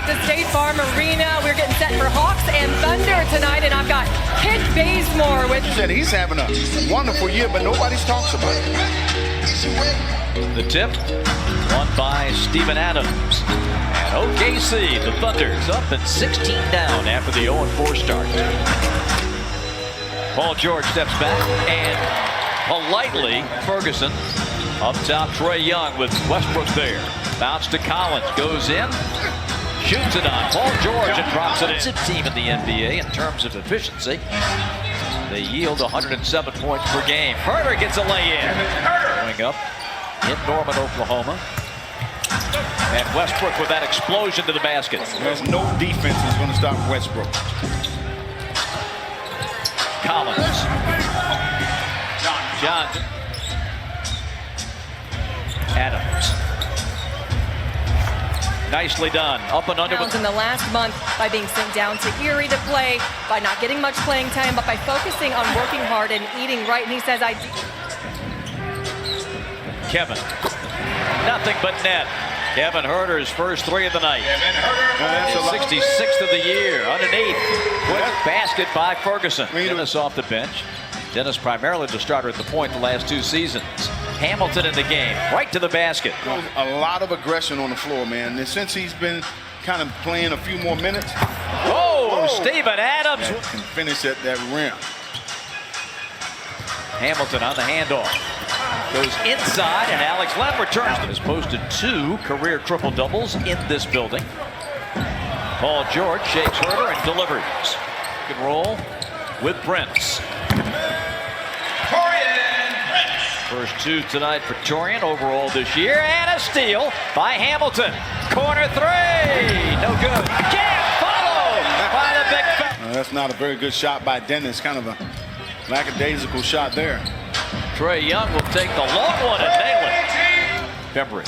back to State Farm Arena. We're getting set for Hawks and Thunder tonight, and I've got Kent Bazemore with. He said he's having a wonderful year, but nobody talks about it. The tip, won by Steven Adams. And OKC, the Thunder's up and 16 down after the 0-4 start. Paul George steps back, and politely, Ferguson up top. Trae Young with Westbrook there. Bounce to Collins, goes in, shoots it on Paul George and drops it in. It's a team in the NBA in terms of efficiency. They yield 107 points per game. Herter gets a lay-in. Going up in Norman, Oklahoma. And Westbrook with that explosion to the basket. There's no defense that's going to stop Westbrook. Collins. John. Adams. Nicely done. Up and under. In the last month by being sent down to Erie to play, by not getting much playing time, but by focusing on working hard and eating right. And he says, Kevin. Nothing but net. Kevin Herter's first three of the night. His 66th of the year. Underneath. Quick basket by Ferguson. Dennis off the bench. Dennis primarily the starter at the point the last two seasons. Hamilton in the game. Right to the basket. A lot of aggression on the floor, man. And since he's been kind of playing a few more minutes. Whoa! Steven Adams. Can finish at that rim. Hamilton on the handoff. Goes inside, and Alex Len returns. Has posted 2 career triple-doubles in this building. Paul George shakes Herter and delivers. Pick and roll with Prince. First 2 tonight for Torian overall this year, and a steal by Hamilton. Corner 3, no good. Can't follow by the big fella. That's not a very good shot by Dennis. Kind of a lackadaisical shot there. Trae Young will take the long one and nail it. Pembry.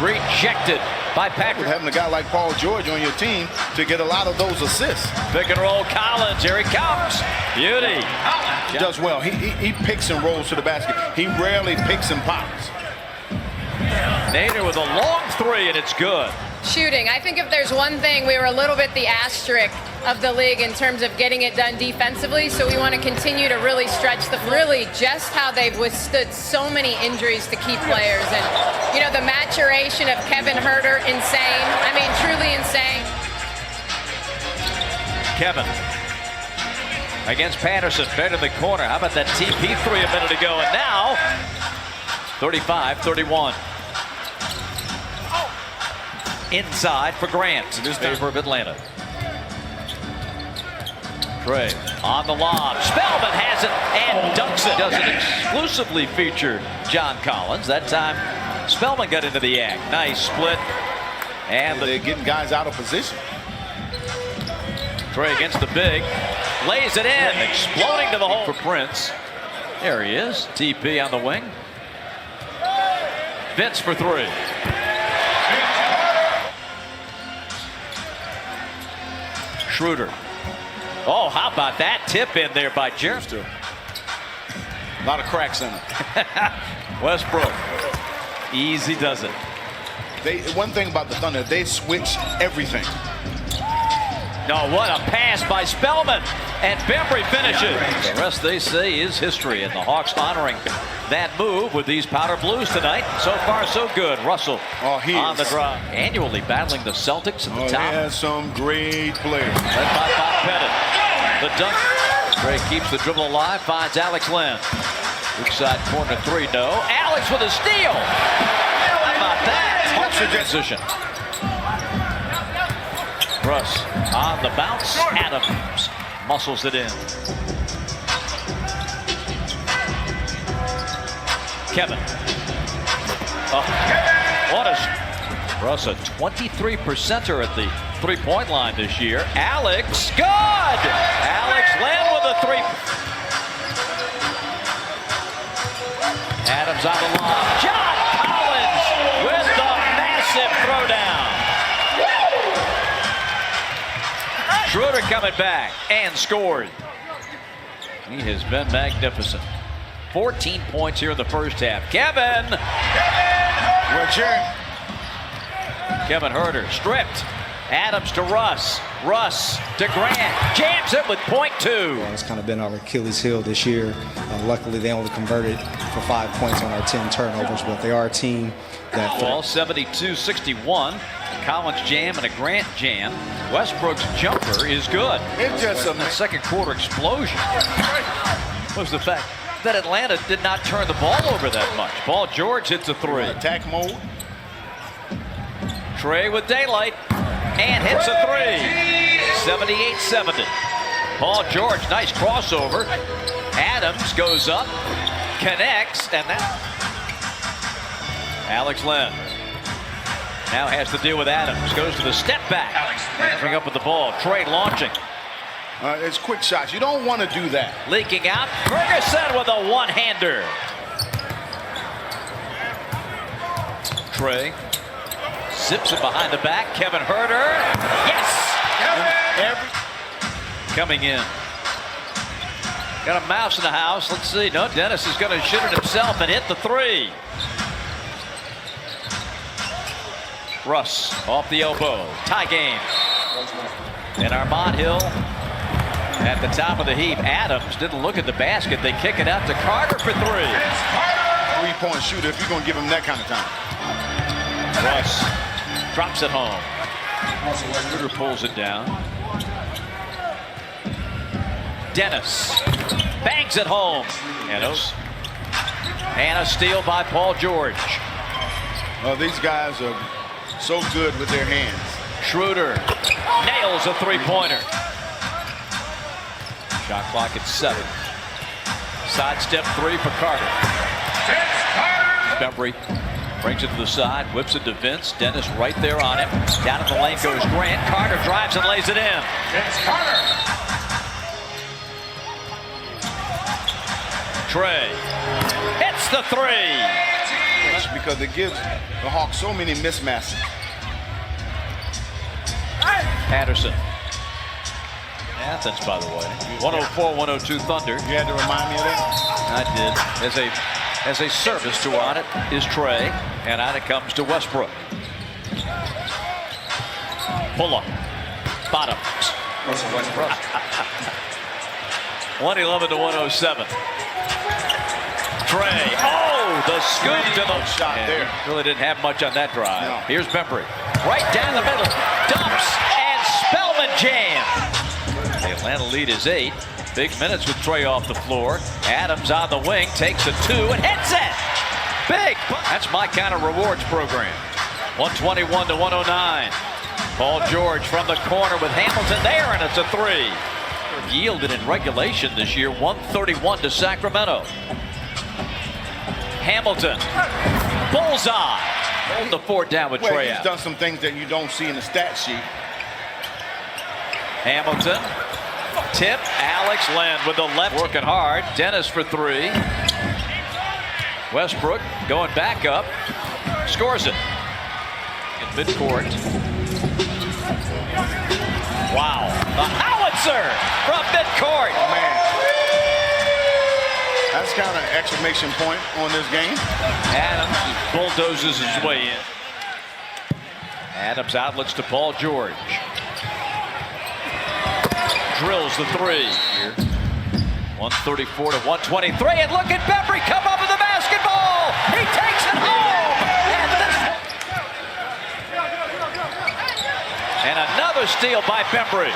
Rejected by Patrick. Having a guy like Paul George on your team to get a lot of those assists. Pick and roll Collins, here he comes. Beauty. He does well. He picks and rolls to the basket. He rarely picks and pops. Nader with a long 3, and it's good. Shooting. I think if there's one thing, we were a little bit the asterisk of the league in terms of getting it done defensively, so we want to continue to really stretch the really just how they've withstood so many injuries to key players. And, you know, the maturation of Kevin Herter, insane. I mean, truly insane. Kevin against Patterson, better in the corner. How about that TP3 a minute ago? And now, 35-31. Inside for Grant in favor of Atlanta. Trae on the lob. Spellman has it and dunks it. Doesn't exclusively feature John Collins. That time, Spellman got into the act. Nice split. And they're getting guys out of position. Trae against the big. Lays it in. Exploding to the hole for Prince. There he is. TP on the wing. Vince for 3. Schroeder. Oh, how about that tip in there by Jared? A lot of cracks in it. Westbrook. Easy does it. One thing about the Thunder, they switch everything. No, what a pass by Spellman. And Bembry finishes. The rest, they say, is history. And the Hawks honoring that move with these powder blues tonight. So far, so good. Russell on the drive. Annually battling the Celtics at the top. He has some great players. Led by Bob Pettit. The dunk. Trae keeps the dribble alive. Finds Alex Len. Weak side corner 3. No. Alex with a steal. How about that? Hawks transition. Russ on the bounce. Adams muscles it in. Kevin. Oh, what a... Russ, a 23%er at the three-point line this year. Alex, good! Alex Len with a 3. Adams on the line. John Collins with the massive throwdown. Schroeder coming back and scored. He has been magnificent. 14 points here in the first half. Kevin! Well, Jared, Kevin Herter stripped. Adams to Russ. Russ to Grant. Jams it with .2. It's kind of been our Achilles heel this year. Luckily, they only converted for 5 points on our 10 turnovers, but they are a team that... Ball 72-61. A Collins jam and a Grant jam. Westbrook's jumper is good. It's just And the second quarter explosion was the fact that Atlanta did not turn the ball over that much. Paul George hits a three. Attack mode. Trey with daylight and hits a three. 78-70. Paul George, nice crossover. Adams goes up, connects, and that. Alex Len now has to deal with Adams. Goes to the step back. Bring up with the ball. Trey launching. It's quick shots. You don't want to do that. Leaking out. Ferguson with a one-hander. Trey zips it behind the back. Kevin Herter. Yes! Coming in. Got a mouse in the house. Let's see. No, Dennis is going to shoot it himself and hit the three. Russ off the elbow. Tie game. And Armand Hill at the top of the heap. Adams didn't look at the basket. They kick it out to Carter for three. Three-point shooter if you're going to give him that kind of time. Russ drops it home. Shooter pulls it down. Dennis bangs it home. And a steal by Paul George. These guys are so good with their hands. Schroeder nails a three-pointer. Shot clock at 7. Sidestep three for Carter. Bembry brings it to the side, whips it to Vince. Dennis right there on him. Down in the lane goes Grant. Carter drives and lays it in. Vince Carter. Trey hits the three. Because it gives the Hawks so many mismatches. Anderson. Athens, by the way. 104-102 Thunder. You had to remind me of that? I did. As a service to on it is Trey, and out it comes to Westbrook. Pull up. Bottom. Westbrook. 111-107. Trey. Oh, the scoop to the shot there. Really didn't have much on that drive. No. Here's Bembry. Right down the middle. Dumps and Spellman jam. The Atlanta lead is 8. Big minutes with Trey off the floor. Adams on the wing, takes a 2 and hits it. Big. That's my kind of rewards program. 121-109. Paul George from the corner with Hamilton there, and it's a 3. Yielded in regulation this year, 131 to Sacramento. Hamilton, bullseye. Hold the 4 down with Trey He's out. done some things that you don't see in the stat sheet. Hamilton, tip, Alex Len with the left, working hard. Dennis for 3. Westbrook going back up, scores it in midcourt. Wow, the howitzer from midcourt. Oh, man. That's kind of an exclamation point on this game. Adams bulldozes his way in. Adams outlets to Paul George. Drills the 3 here. 134-123, and look at Bembry come up with the basketball. He takes it home. And another steal by Bembry.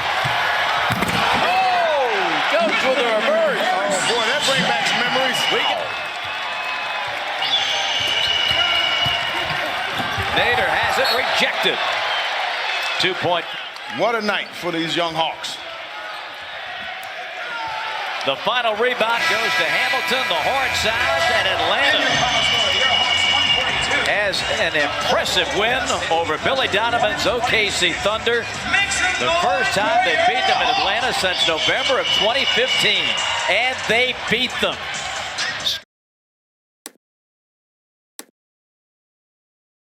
Oh, goes with the reverse. Oh boy, that brings back some memories. Nader has it rejected. 2-point. What a night for these young Hawks. The final rebound goes to Hamilton. The horn sounds, and Atlanta has an impressive win over Billy Donovan's OKC Thunder. The first time they beat them in Atlanta since November of 2015, and they beat them.